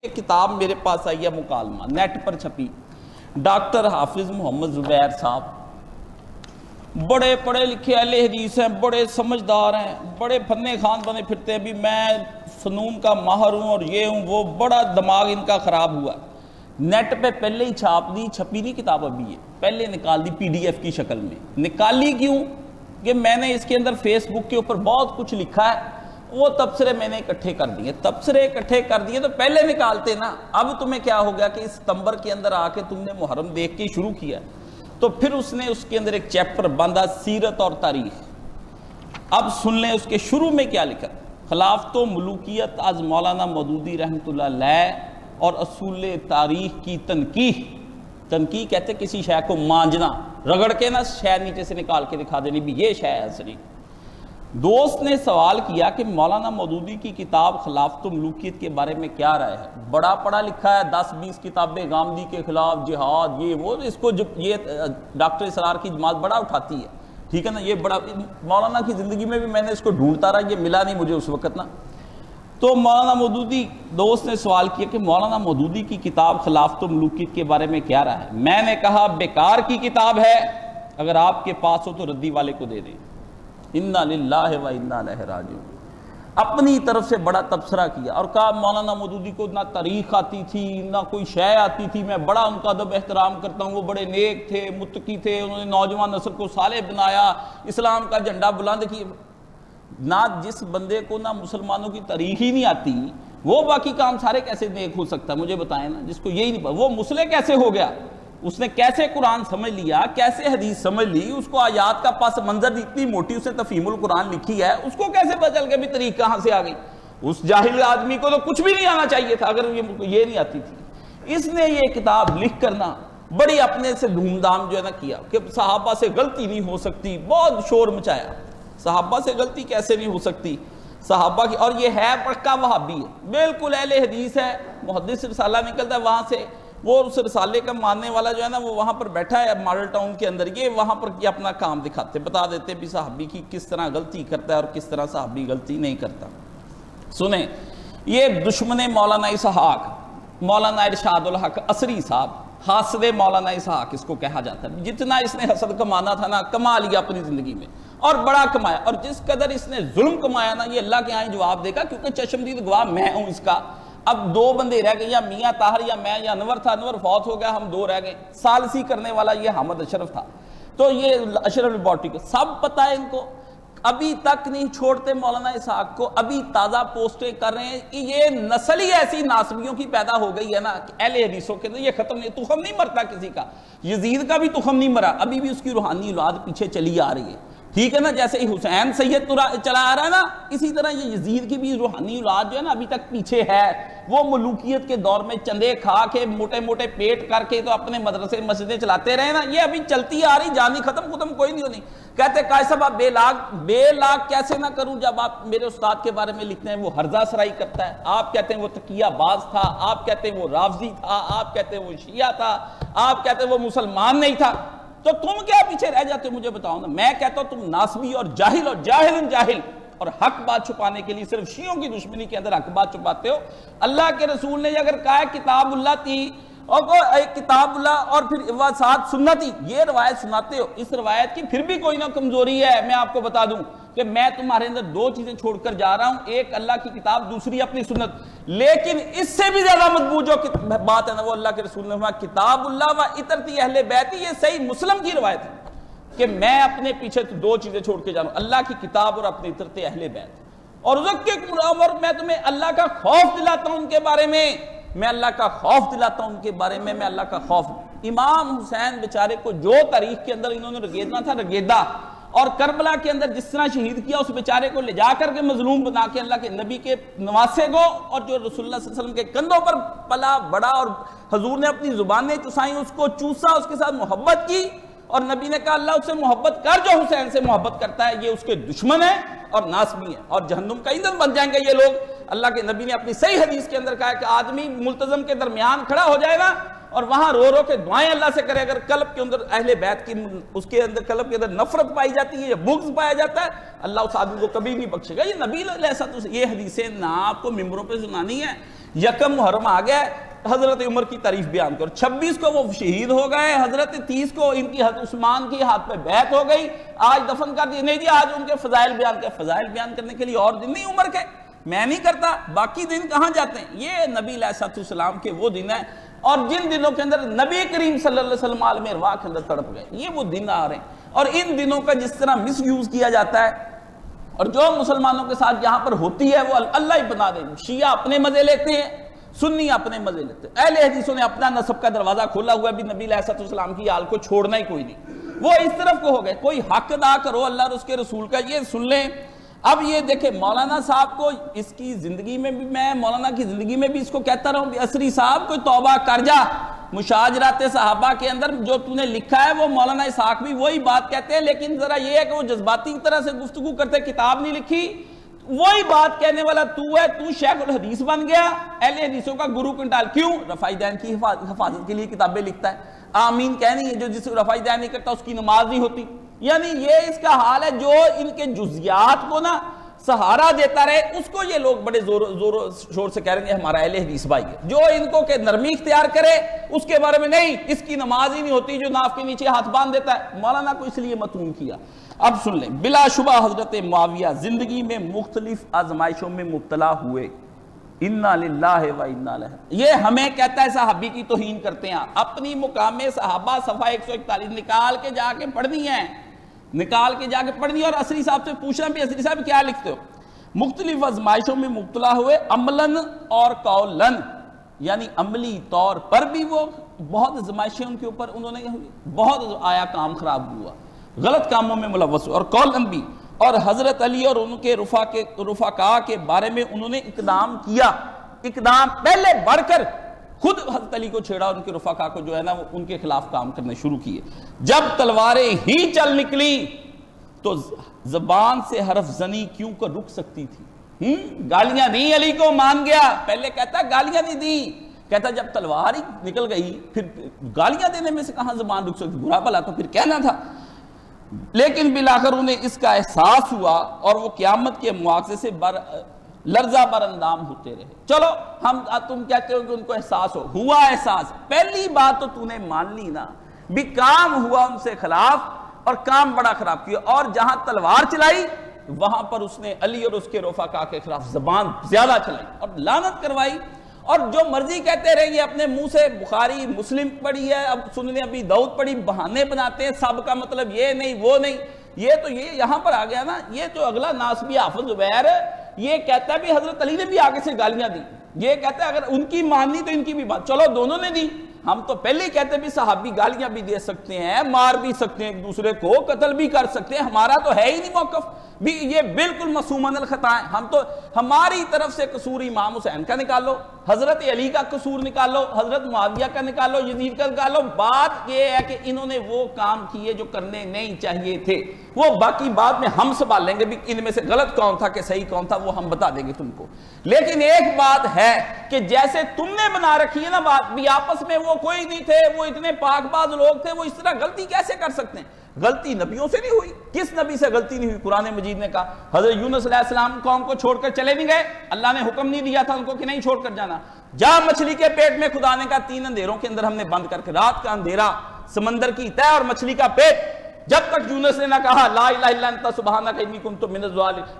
एक किताब मेरे पास आई है मुकालमा नेट पर छपी। डॉक्टर हाफिज मोहम्मद जुबैर साहब बड़े पढ़े लिखे अहले हदीस हैं, बड़े समझदार हैं, बड़े फन्ने खान बने फिरते हैं। भी मैं फ़नून का माहर हूँ और ये हूँ वो, बड़ा दिमाग इनका ख़राब हुआ। नेट पे पहले ही छाप दी, छपी नहीं किताब अभी, ये पहले निकाल दी PDF की शक्ल में। निकाली क्यों कि मैंने इसके अंदर फेसबुक के ऊपर बहुत कुछ लिखा है, वो तबसरे मैंने इकट्ठे कर दिए। तबसरे इकट्ठे कर दिए तो पहले निकालते ना। अब तुम्हें क्या हो गया कि इस सितंबर के अंदर आके तुमने मुहर्रम देख के शुरू किया, तो फिर उसने उसके अंदर एक चैप्टर बांधा सीरत और तारीख। अब सुन लें उसके शुरू में क्या लिखा। खिलाफत मुलूकियत आज मौलाना मौदूदी रहमतुल्लाह अलैह और असूल तारीख की तनकीह। तनकीह कहते किसी शय को मांझना, रगड़ के ना शय नीचे से निकाल के दिखा देनी भी ये शय है असली। दोस्त ने सवाल किया कि मौलाना मौदूदी की किताब खिलाफत मुलूकियत के बारे में क्या राय है। बड़ा पढ़ा लिखा है, 10-20 किताबें गामदी के खिलाफ, जिहाद, ये वो, इसको जो ये डॉक्टर इसरार की जमात बड़ा उठाती है, ठीक है ना। ये बड़ा मौलाना की ज़िंदगी में भी मैंने इसको ढूंढता रहा, ये मिला नहीं मुझे उस वक्त ना। तो मौलाना मौदूदी, दोस्त ने सवाल किया कि मौलाना मौदूदी की किताब खिलाफत मुलूकियत के बारे में क्या राय है। मैंने कहा बेकार की किताब है, अगर आपके पास हो तो रद्दी वाले को दे दें। इन्ना लिल्लाहि व इन्ना इलैहि राजिऊन। अपनी तरफ से बड़ा तबसरा किया और कहा मौलाना मौदूदी को ना तारीख आती थी, ना कोई शय आती थी, मैं बड़ा उनका अदब एहतराम करता हूँ, वो बड़े नेक थे, मुत्तकी थे, उन्होंने नौजवान नस्ल को साले बनाया, इस्लाम का झंडा बुलंद किया। ना जिस बंदे को ना मुसलमानों की तारीख ही नहीं आती, वो बाकी काम सारे कैसे नेक हो सकता है, मुझे बताएं ना। जिसको यही नहीं पता वो मुसले कैसे हो गया, उसने कैसे कुरान समझ लिया, कैसे हदीस समझ ली, उसको आयात का पास मंजर इतनी मोटी उसने तफहीमुल कुरान लिखी है, उसको कैसे पता चल गया भी तरीक कहां से आ गई। उस जाहिल आदमी को तो कुछ भी नहीं आना चाहिए था अगर ये नहीं आती थी। इसने ये किताब लिख करना बड़ी अपने से धूमधाम जो है ना किया कि सहाबा से गलती नहीं हो सकती, बहुत शोर मचाया। सहाबा से गलती कैसे नहीं हो सकती, सहाबा की, और ये है पक्का वहाबी है, बिल्कुल अहले हदीस है। मुहद्दिस रिसाला निकलता है वहां से, वो उस रिसाले का मानने वाला जो है ना वो वहाँ पर बैठा है मॉडल टाउन के अंदर, ये वहाँ पर ये अपना काम दिखाते, बता देते भी साहबी की किस तरह गलती करता है और किस तरह साहबी गलती नहीं करता। सुने, ये दुश्मन मौलाना इसहाक, मौलाना इरशादुल हक असरी साहब, हासदे मौलाना इसहाक इसको कहा जाता है। जितना इसने हसद कमाना था ना, कमा लिया अपनी ज़िंदगी में और बड़ा कमाया। और जिस कदर इसने जुल्म कमाया ना, ये अल्लाह के यहाँ जवाब देगा, क्योंकि चशमदीद गवाह मैं हूँ इसका। अब 2 बंदे रह गए, या मियाँ ताहर या मैं, या अनवर था, अनवर फौत हो गया, हम 2 रह गए। सालसी करने वाला ये हामिद अशरफ था, तो ये अशरफ लेबॉर्ट्री को सब पता है इनको, अभी तक नहीं छोड़ते मौलाना इसहाक को। अभी ताज़ा पोस्टें कर रहे हैं। ये नस्ल ही ऐसी नासबियों की पैदा हो गई है ना कि अहले हदीसों के अंदर ये खत्म नहीं, तुखम नहीं मरता किसी का। यजीद का भी तुखम नहीं मरा, अभी भी उसकी रूहानी औलाद पीछे चली आ रही है, ठीक है ना। जैसे ही हुसैन सैयद चला आ रहा है ना, इसी तरह ये यजीद की भी रूहानी औलाद जो है ना अभी तक पीछे है। वो मुलूकियत के दौर में चंदे खा के मोटे मोटे पेट करके तो अपने मदरसे मस्जिदें चलाते रहे ना, ये अभी चलती आ रही, जानी खत्म कोई नहीं होनी। कहते काश साहब आप बेलाग कैसे ना करूं, जब आप मेरे उस्ताद के बारे में लिखते हैं वो हर्जा सराई करता है, आप कहते हैं वो तकियाबाज था, आप कहते हैं वो रावजी था, आप कहते हैं वो शिया था, आप कहते हैं वो मुसलमान नहीं था, तो तुम क्या पीछे रह जाते हो, मुझे बताओ ना। मैं कहता हूं तुम नासबी और जाहिल और हक बात छुपाने के लिए सिर्फ शियों की दुश्मनी के अंदर हक बात छुपाते हो। अल्लाह के रसूल ने अगर कहा किताबुल्लाह थी और किताबुल्लाह और फिर साथ सुन्नती, ये रवायत सुनाते हो, इस रवायत की फिर भी कोई ना कमजोरी है। मैं आपको बता दूं कि मैं तुम्हारे अंदर 2 चीजें छोड़कर जा रहा हूं, एक अल्लाह की किताब, दूसरी अपनी सुन्नत। लेकिन इससे भी ज्यादा मजबूत जो बात है ना, वो अल्लाह के रसूल ने फरमाया किताबुल्लाह व इतरती अहले बैती। ये सही मुस्लिम की रवायत है कि मैं अपने पीछे तो 2 चीजें छोड़ के जा रहा हूं, अल्लाह की किताब और अपने इतरते अहले बैत। और मैं तुम्हें अल्लाह का खौफ दिलाता हूं उनके बारे में, मैं अल्लाह का खौफ दिलाता हूं उनके बारे में, मैं अल्लाह का खौफ। इमाम हुसैन बेचारे को जो तारीख के अंदर इन्होंने रगेदना था रगेदा, और करबला के अंदर जिस तरह शहीद किया, उस बेचारे को ले जाकर के मजलूम बना के अल्लाह के नबी के नवासे को, और जो रसूलुल्लाह सल्लल्लाहु अलैहि वसल्लम के कंधों पर पला बड़ा और हजूर ने अपनी जुबानें चुसाई, उसको चूसा, उसके साथ मोहब्बत की, और नबी ने कहा अल्लाह उससे मोहब्बत कर जो हुसैन से मोहब्बत करता है, ये उसके दुश्मन है और नासबी है और जहन्नुम का ईंधन बन जाएंगे ये लोग। अल्लाह के नबी ने अपनी सही हदीस के अंदर कहा कि आदमी मुल्तजम के दरमियान खड़ा हो जाएगा और वहां रो रो के दुआएं अल्लाह से करे। अगर कल्ब के अंदर अहले बैत की उसके अंदर कल्ब के अंदर नफरत पाई जाती है या बुग़्ज़ पाया जाता है, अल्लाह उस आदमी को कभी नहीं बख्शेगा। ये नबी ऐसा तो ये हदीसें ना आपको मिंबरों पे सुनानी है, यकम मुहर्रम आ गया, हजरत उमर की तारीफ बयान करो। 26 को वो शहीद हो गए, हजरत 30 को इनकी उस्मान की हाथ पे बैत हो गई, आज दफन कर दिए। नहीं जी आज उनके फजाइल बयान कर, फजाइल बयान करने के लिए और दिन नहीं उमर के, मैं नहीं करता, बाकी दिन कहां जाते हैं? ये नबी अलैहिस्सलाम के वो दिन है, और जिन दिनों के अंदर नबी करीम सल्लल्लाहु अलैहि वसल्लम आलम अरवाह के अंदर तड़प गए, ये वो दिन आ रहे हैं। और इन दिनों का जिस तरह मिस यूज किया जाता है, और जो मुसलमानों के साथ यहां पर होती है वो अल्लाह ही बना दे। शिया अपने मजे लेते हैं, सुन्नी अपने मजे लेते हैं। अहले हदीसों ने अपना नसब का दरवाजा खोला हुआ भी, नबी अलैहिस्सलाम की आल को छोड़ना ही कोई नहीं। वो इस तरफ को हो गए, कोई हक अदा करो अल्लाह और उसके रसूल का, ये सुन लें। अब ये देखे मौलाना साहब को, इसकी जिंदगी में भी मैं मौलाना की जिंदगी में भी इसको कहता रहूं, असरी साहब कोई तौबा कर जा, मुशाजरात सहाबा के अंदर जो तूने लिखा है वो मौलाना इसाक भी वही बात कहते हैं, लेकिन जरा ये है कि वो जज्बाती तरह से गुफ्तगू करते, किताब नहीं लिखी, वही बात कहने वाला तू है। तू शेखुल हदीस बन गया, अहले हदीसों का गुरु कंटाल। क्यों? रफ़ाई दैन की हिफाजत के लिए किताबें लिखता है। आमीन कहनी है, जो जिस रफ़ाई दैन नहीं करता उसकी नमाज नहीं होती। यानी ये इसका हाल है, जो इनके जुजियात को ना सहारा देता रहे, उसको ये लोग बड़े जोर शोर से कह रहे हैं हमारा अहले हदीस भाई है। जो इनको के नरमी इख्तियार करे उसके बारे में नहीं, इसकी नमाज ही नहीं होती, जो नाफ के नीचे हाथ बांध देता है। मौलाना को इसलिए मतून किया। अब सुन लें, बिलाशुबा हजरत मुआविया जिंदगी में मुख्तलिफ आजमाइशों में मुब्तला हुए। इन्ना लिल्लाहि व इन्ना इलैहि, ये हमें कहता है सहाबी की तौहीन करते हैं। अपनी मुकामे सहाबा सफा 141 निकाल के जाके पढ़नी है, निकाल के जाके पढ़नी। और असरी साहब से पूछना भी, असरी साहब क्या लिखते हो? मुख्तलिफ आजमाइशों में मुब्तला हुए, अमलन और कौलन, यानी अमली तौर पर भी वो बहुत आजमाइशें उनके ऊपर, उन्होंने बहुत आया, काम खराब हुआ, गलत कामों में मुलव्वस, और कौलन भी। और हजरत अली और उनके रुफाका के बारे में उन्होंने इकदाम किया, इकदाम पहले बढ़कर खुद हजरत अली को छेड़ा, उनके रुफाका को जो है ना वो उनके खिलाफ काम करने शुरू किए। जब तलवारें ही चल निकली तो जबान से हरफ जनी क्यों कर रुक सकती थी? गालियां दी, अली को मान गया। पहले कहता गालियां नहीं दी, कहता जब तलवार ही निकल गई फिर गालियां देने में से कहां जबान रुक सकती? बुरा भला तो फिर कहना था। लेकिन बिलाखिर उन्हें इसका एहसास हुआ और वो क़यामत के मुआवजे से लर्जा बरंदाम होते रहे। चलो हम, तुम कहते हो कि उनको एहसास हुआ एहसास, पहली बात तो तूने मान ली ना भी, काम हुआ उनसे खिलाफ और काम बड़ा खराब किया, और जहां तलवार चलाई वहां पर उसने अली और उसके रोफाका के खिलाफ जबान ज्यादा चलाई और लानत करवाई। और जो मर्जी कहते रहेंगे अपने मुंह से, बुखारी मुस्लिम पढ़ी है, अब सुनने अभी दाऊद पढ़ी, बहाने बनाते हैं, सब का मतलब ये नहीं वो नहीं। ये तो ये यहां पर आ गया ना, ये जो अगला नासबी हाफिज जुबैर ये कहता है भी हजरत अली ने भी आगे से गालियां दी, ये कहता है अगर उनकी माननी तो इनकी भी बात, चलो दोनों ने दी। हम तो पहले ही कहते भी सहाबी गालियां भी दे सकते हैं, मार भी सकते हैं एक दूसरे को, कत्ल भी कर सकते हैं, हमारा तो है ही नहीं मौकफ भी, ये बिल्कुल मासूमन खता है। हम तो हमारी तरफ से कसूर इमाम हुसैन का निकालो, हजरत अली का कसूर निकालो, हजरत मुआविया का निकालो, यजीद का निकालो। बात यह है कि इन्होंने वो काम किए जो करने नहीं चाहिए थे, वो बाकी बाद में हम संभालेंगे भी इनमें से गलत कौन था कि सही कौन था, वो हम बता देंगे तुमको। लेकिन एक बात है कि जैसे तुमने बना रखी है ना बात भी, आपस में वो कोई नहीं थे, वो इतने पाकबाज लोग थे, वो इस तरह गलती कैसे कर सकते हैं? गलती नबियों से नहीं हुई, किस नबी से गलती नहीं हुई? कुरान मजीद ने कहा हजरत यूनुस अलैहिस्सलाम कौम को छोड़कर चले नहीं गए, अल्लाह ने हुक्म नहीं दिया था उनको कि नहीं छोड़कर जाना। जा मछली के पेट में खुदा ने कहा 3 अंधेरों के अंदर हमने बंद करके, रात का अंधेरा, समंदर की तह और मछली का पेट, जब तक यूनुस ने ना कहा ला इलाहा इल्ला अंता सुब्हानका इन्नी कुन्तु मिनज़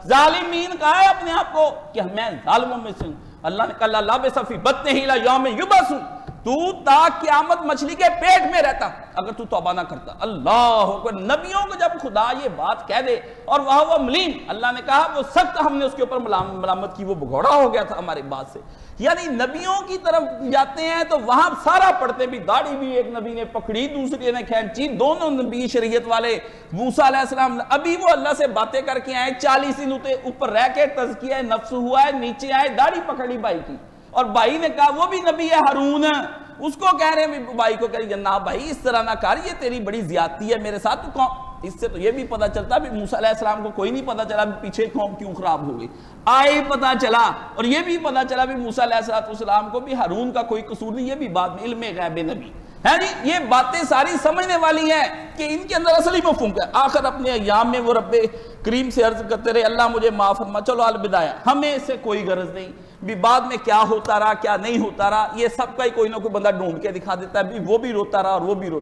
ज़ालिमीन, कहा है अपने आप को कि मैं जालिमों में से हूं। अल्लाह ने कहा ला बिसफी बत्निही इला यौम युबअसून, तू ता क़यामत मछली के पेट में रहता अगर तू तौबा ना करता। अल्लाह को नबियों को जब खुदा ये बात कह दे, और वह वो मलीम, अल्लाह ने कहा वो सख्त हमने उसके ऊपर मलामत की, वो भगौड़ा हो गया था हमारी बात से। यानी नबियों की तरफ जाते हैं तो वहां सारा पढ़ते भी, दाढ़ी भी एक नबी ने पकड़ी, दूसरे ने खींची, दोनों नबी शरीयत वाले। मूसा अलैहिस्सलाम अभी वो अल्लाह से बातें करके आए, 40 दिन ऊपर रह के तज़किया नफ्स हुआ है, नीचे आए, दाढ़ी पकड़ी भाई की, और भाई ने कहा वो भी नबी है हारून, उसको कह रहे हैं भाई को, कह रही जनाब भाई इस तरह ना कर, ये तेरी बड़ी ज्यादती है मेरे साथ। तो कौन, इससे तो ये भी पता चलता भी मूसा अलैहिस्सलाम को कोई नहीं पता चला पीछे कौम क्यों खराब हो गई, आए पता चला। और ये भी पता चला भी मूसा अलैहिस्सलाम को भी हारून का कोई कसूर नहीं, ये भी बाद में इल्मे गैब नबी है जी। ये बातें सारी समझने वाली हैं कि इनके अंदर असली मफ़हूम है। आखिर अपने अय्याम में वो रब्बे करीम से अर्ज करते रहे अल्लाह मुझे माफ फरमा, चलो अलविदाया, हमें इससे कोई गरज नहीं। भी बाद में क्या होता रहा क्या नहीं होता रहा, ये सबका ही कोई ना कोई बंदा ढूंढ के दिखा देता है भी वो भी रोता रहा और वो भी रोता